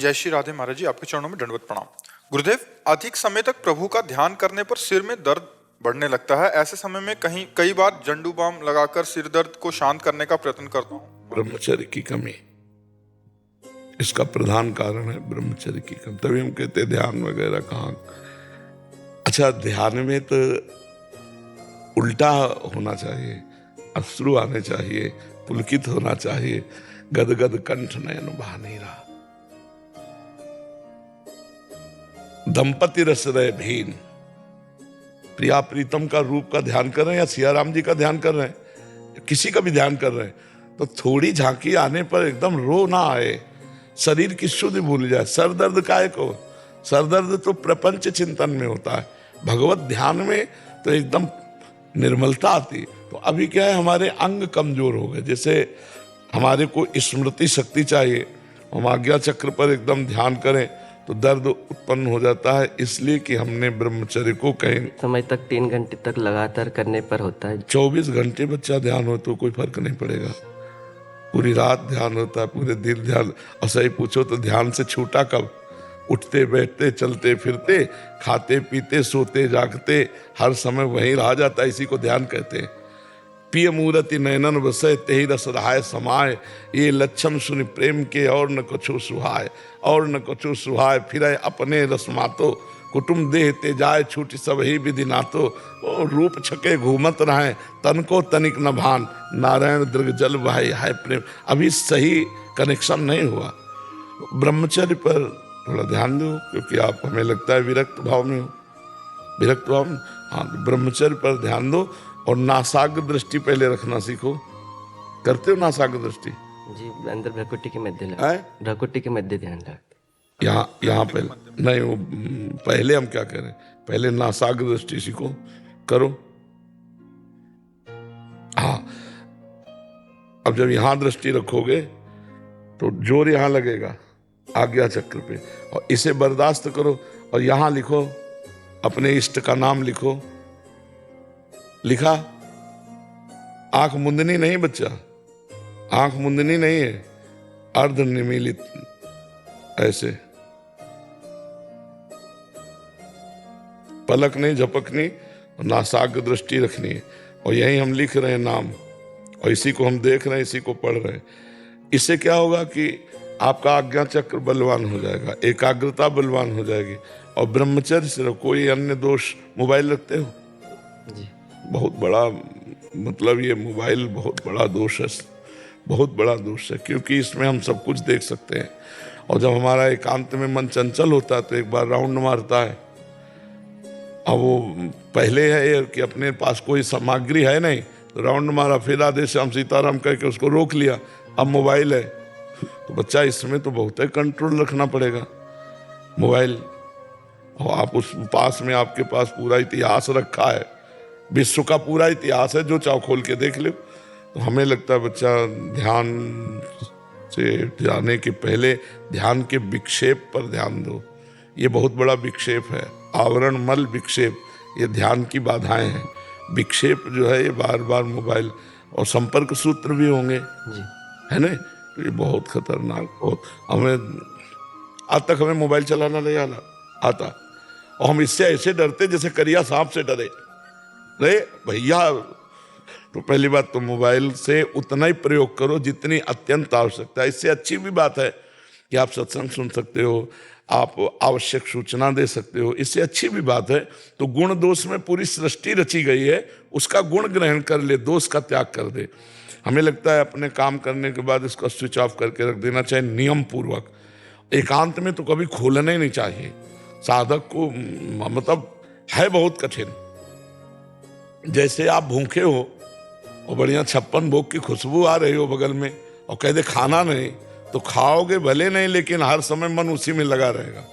जय श्री राधे महाराज जी, आपके चरणों में दंडवत प्रणाम। गुरुदेव, अधिक समय तक प्रभु का ध्यान करने पर सिर में दर्द बढ़ने लगता है। ऐसे समय में कई बार जंडू बाम लगाकर सिर दर्द को शांत करने का प्रयत्न करता हूँ। ब्रह्मचर्य की कमी इसका प्रधान कारण है। ब्रह्मचर्य की कमी, तभी हम कहते ध्यान वगैरह कहाँ। अच्छा, ध्यान में तो उल्टा होना चाहिए, अश्रु आने चाहिए, पुलकित होना चाहिए, गदगद कंठ नयन बहा नहीं रहा। दंपति रस रहे भीन, प्रिया प्रीतम का रूप का ध्यान कर रहे हैं या सिया राम जी का ध्यान कर रहे हैं, किसी का भी ध्यान कर रहे हैं, तो थोड़ी झांकी आने पर एकदम रो ना आए, शरीर की शुद्धि भूल जाए। सर दर्द काहे को? सर दर्द तो प्रपंच चिंतन में होता है, भगवत ध्यान में तो एकदम निर्मलता आती। तो अभी क्या है, हमारे अंग कमजोर हो गए। जैसे हमारे को स्मृति शक्ति चाहिए, हम आज्ञा चक्र पर एकदम ध्यान करें तो दर्द उत्पन्न हो जाता है। इसलिए कि हमने ब्रह्मचर्य को कहीं समय तक 3 घंटे तक लगातार करने पर होता है। 24 घंटे बच्चा ध्यान हो तो कोई फर्क नहीं पड़ेगा। पूरी रात ध्यान होता है, पूरे दिन ध्यान। और सही पूछो तो ध्यान से छूटा कब? उठते बैठते चलते फिरते खाते पीते सोते जागते हर समय वहीं रह जाता है। इसी को ध्यान कहते हैं। पिय मूरति नयनन वसय तेहि रस रहाय समाय, ये लक्षण सुनि प्रेम के और न कछु सुहाय, और न कछु सुहाय। फिर अपने रसमातो कुटुम देह ते जाय, छूट सब ही विधि नातो। ओ रूप छके घूमत रहे, तन को तनिक न भान, नारायण दृग जल भाई हाय प्रेम। अभी सही कनेक्शन नहीं हुआ। ब्रह्मचर्य पर थोड़ा ध्यान दो, क्योंकि आप हमें लगता है विरक्त भाव में हो। विरक्त भाव में, हाँ, ब्रह्मचर्य पर ध्यान दो। और नासाग्र दृष्टि पहले रखना सीखो। करते हो नासाग्र दृष्टि? जी, अंदर भ्रकुटी के मध्य लगा, भ्रकुटी के मध्य ध्यान रखते। यहाँ पहले नहीं, वो पहले हम क्या करें, पहले नासाग्र दृष्टि सीखो, करो। हाँ, अब जब यहां दृष्टि रखोगे तो जोर यहां लगेगा आज्ञा चक्र पे, और इसे बर्दाश्त करो। और यहां लिखो, अपने इष्ट का नाम लिखो। लिखा? आंख मुंदनी नहीं बच्चा, आंख मुंदनी नहीं है, अर्ध निमीलित ऐसे, पलक नहीं झपकनी, नासाग्र दृष्टि रखनी है। और यही हम लिख रहे हैं नाम, और इसी को हम देख रहे हैं, इसी को पढ़ रहे हैं। इससे क्या होगा कि आपका आज्ञा चक्र बलवान हो जाएगा, एकाग्रता बलवान हो जाएगी। और ब्रह्मचर्य से कोई अन्य दोष। मोबाइल रखते हो? जी। बहुत बड़ा, मतलब ये मोबाइल बहुत बड़ा दोष है, बहुत बड़ा दोष है, क्योंकि इसमें हम सब कुछ देख सकते हैं। और जब हमारा एकांत में मन चंचल होता है तो एक बार राउंड मारता है। अब वो पहले है कि अपने पास कोई सामग्री है नहीं, तो राउंड मारा, फिर आधे श्याम सीताराम कह के उसको रोक लिया। अब मोबाइल है तो बच्चा, इसमें तो बहुत है कंट्रोल रखना पड़ेगा। मोबाइल, और आप उस पास में, आपके पास पूरा इतिहास रखा है, विश्व का पूरा इतिहास है, जो चाहो खोल के देख लो। तो हमें लगता है बच्चा ध्यान से जाने के पहले ध्यान के विक्षेप पर ध्यान दो। ये बहुत बड़ा विक्षेप है, आवरण मल विक्षेप, ये ध्यान की बाधाएं हैं। विक्षेप जो है ये बार बार मोबाइल, और संपर्क सूत्र भी होंगे जी, है ना, तो ये बहुत खतरनाक। बहुत, हमें आज तक हमें मोबाइल चलाना नहीं आता, और हम इससे ऐसे डरते जैसे करिया सांप से डरे। नहीं भैया, तो पहली बात तो मोबाइल से उतना ही प्रयोग करो जितनी अत्यंत आवश्यकता है। इससे अच्छी भी बात है कि आप सत्संग सुन सकते हो, आप आवश्यक सूचना दे सकते हो, इससे अच्छी भी बात है। तो गुण दोष में पूरी सृष्टि रची गई है, उसका गुण ग्रहण कर ले, दोष का त्याग कर दे। हमें लगता है अपने काम करने के बाद इसको स्विच ऑफ करके रख देना चाहिए, नियम पूर्वक। एकांत में तो कभी खोलना ही नहीं चाहिए। साधक को मतलब है बहुत कठिन। जैसे आप भूखे हो और बढ़िया 56 भोग की खुशबू आ रही हो बगल में, और कह दे खाना नहीं, तो खाओगे भले नहीं, लेकिन हर समय मन उसी में लगा रहेगा।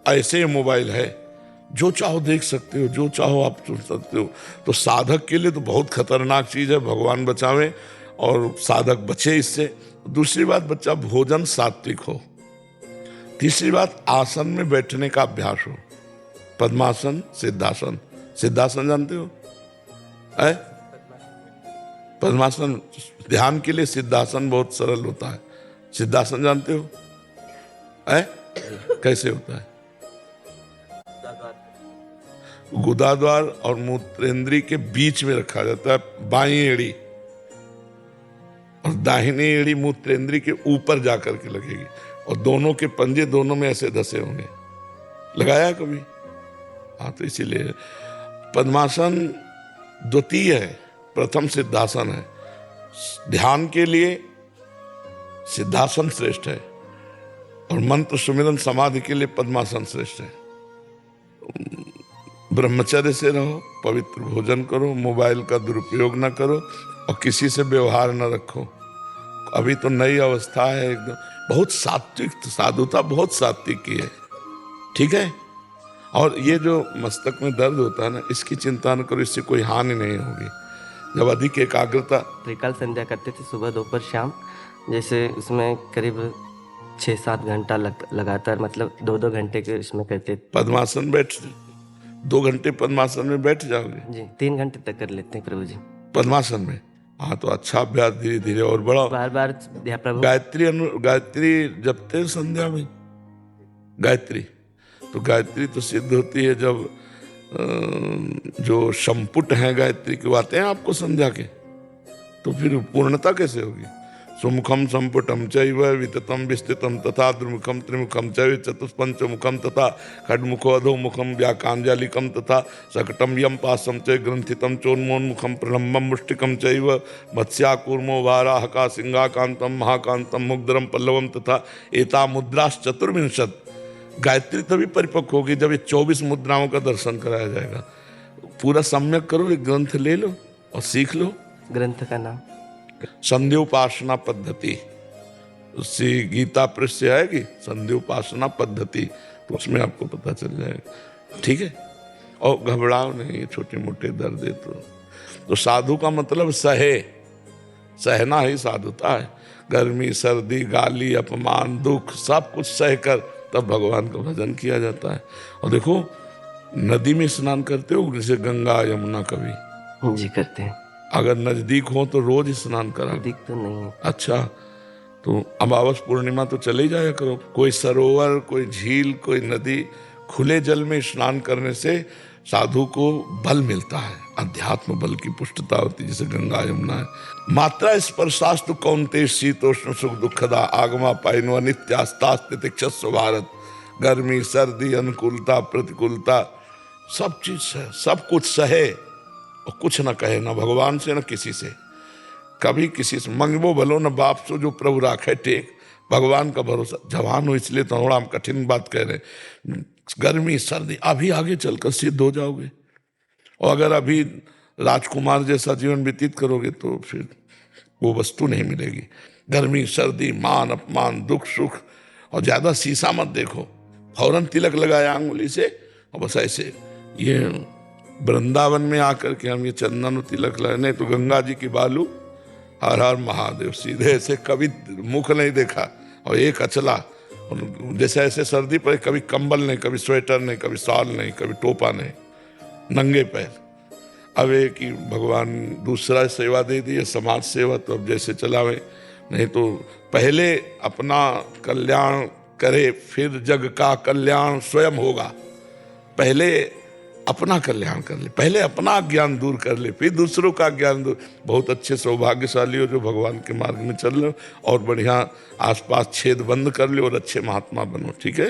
ऐसे ही मोबाइल है, जो चाहो देख सकते हो, जो चाहो आप सुन सकते हो। तो साधक के लिए तो बहुत खतरनाक चीज है, भगवान बचावे और साधक बचे इससे। दूसरी बात, बच्चा भोजन सात्विक हो। तीसरी बात, आसन में बैठने का अभ्यास हो। पद्मासन, सिद्धासन। सिद्धासन जानते हो? है पद्मासन ध्यान के लिए, सिद्धासन बहुत सरल होता है। सिद्धासन जानते हो? है? कैसे होता है? गुदाद्वार और मूत्रेंद्री के बीच में रखा जाता है बाई एड़ी, और दाहिनी एड़ी मूत्रेंद्री के ऊपर जाकर के लगेगी, और दोनों के पंजे दोनों में ऐसे धसे होंगे। लगाया कभी? हाँ, तो इसीलिए पद्मासन द्वितीय है, प्रथम सिद्धासन है। ध्यान के लिए सिद्धासन श्रेष्ठ है, और मंत्र सुमिरन समाधि के लिए पद्मासन श्रेष्ठ है। ब्रह्मचर्य से रहो, पवित्र भोजन करो, मोबाइल का दुरुपयोग न करो, और किसी से व्यवहार न रखो। अभी तो नई अवस्था है एकदम, बहुत सात्विक साधुता, बहुत सात्विक की है, ठीक है। और ये जो मस्तक में दर्द होता है ना, इसकी चिंता न करो, इससे कोई हानि नहीं होगी। जब अधिक एकाग्रता, त्रिकाल संध्या करते थे, सुबह दोपहर शाम, जैसे उसमें करीब 6-7 घंटा लगातार, मतलब 2-2 घंटे के इसमें करते थे। पद्मासन बैठ 2 घंटे पद्मासन में बैठ जाओगे जी, 3 घंटे तक कर लेते हैं प्रभु जी, पद्मासन में। हाँ, तो अच्छा अभ्यास धीरे धीरे और बढ़ाओ। बार बार प्रभु। गायत्री जपते हैं संध्या में गायत्री, तो गायत्री तो सिद्ध होती है जब जो संपुट हैं गायत्री के आते हैं आपको संध्या के, तो फिर पूर्णता कैसे होगी? सुमुखम संपुटम चैव विततम विस्तृतम तथा द्विमुखम त्रिमुखम चैव चतुष्पंचमुखम तथा खड्मुखो अधोमुखम व्याकांजलिकम तथा सकटम यम पासम च ग्रंथितम चोन्मोन्मुखम प्रलम्बम मुष्टिकम चैव मत्स्याकूर्मो वाराहका सिंहाकांतम महाकांतम मुग्धरम पल्लवम तथा एता मुद्राश्चतुर्विंशत्। गायत्री तभी परिपक्व होगी जब ये 24 मुद्राओं का दर्शन कराया जाएगा। पूरा सम्यक करो, एक ग्रंथ ले लो और सीख लो। ग्रंथ का नाम संध्योपासना पद्धति, उससे गीता पृष्ठ से आएगी संध्योपासना पद्धति, तो उसमें आपको पता चल जाएगा, ठीक है। और घबराओ नहीं, ये छोटे मोटे दर्द है तो साधु का मतलब सहना ही साधुता है। गर्मी, सर्दी, गाली, अपमान, दुख सब कुछ सहकर तब भगवान का भजन किया जाता है। और देखो, नदी में स्नान करते हो जैसे गंगा यमुना, कभी? जी करते हैं। अगर नजदीक हो तो रोज स्नान करा। नजदीक तो नहीं है। अच्छा, तो अमावस पूर्णिमा तो चले जाया करो। कोई सरोवर, कोई झील, कोई नदी, खुले जल में स्नान करने से साधु को बल मिलता है, अध्यात्म बल की पुष्टता होती है, जैसे गंगा यमुना है। मात्रा स्पर्शास्तु कौन्तेय शीतोष्ण सुख दुखदा आगमा पाइनो नित्यास्तास्तितिक्षस्व भारत। गर्मी, सर्दी, अनुकूलता, प्रतिकूलता, सब चीज है, सब कुछ सहे और कुछ न कहे, न भगवान से न किसी से। कभी किसी से मंगबो भलो न बाप सो, जो प्रभु राखे टेक। भगवान का भरोसा। जवान हो इसलिए तो थोड़ा हम कठिन बात कह रहे हैं। गर्मी, सर्दी, अभी आगे चलकर सिद्ध हो जाओगे। और अगर अभी राजकुमार जैसा जीवन व्यतीत करोगे तो फिर वो वस्तु नहीं मिलेगी। गर्मी, सर्दी, मान अपमान, दुख सुख, और ज्यादा शीशा मत देखो। फौरन तिलक लगाया अंगुली से और बस ऐसे। ये वृंदावन में आकर के हम ये चंदन और तिलक लगाए, नहीं तो गंगा जी की बालू, हर हर महादेव, सीधे ऐसे, कभी मुख नहीं देखा और एक अचला। और जैसे ऐसे सर्दी पर कभी कंबल नहीं, कभी स्वेटर नहीं, कभी शॉल नहीं, कभी टोपा नहीं, नंगे पैर। अब एक कि भगवान दूसरा सेवा दे दी है, समाज सेवा, तो अब जैसे चलावे। नहीं तो पहले अपना कल्याण करे, फिर जग का कल्याण स्वयं होगा। पहले अपना कल्याण कर ले, पहले अपना ज्ञान दूर कर ले, फिर दूसरों का ज्ञान दूर। बहुत अच्छे सौभाग्यशाली हो जो भगवान के मार्ग में चल रहे हो, और बढ़िया आसपास छेद बंद कर लो और अच्छे महात्मा बनो, ठीक है।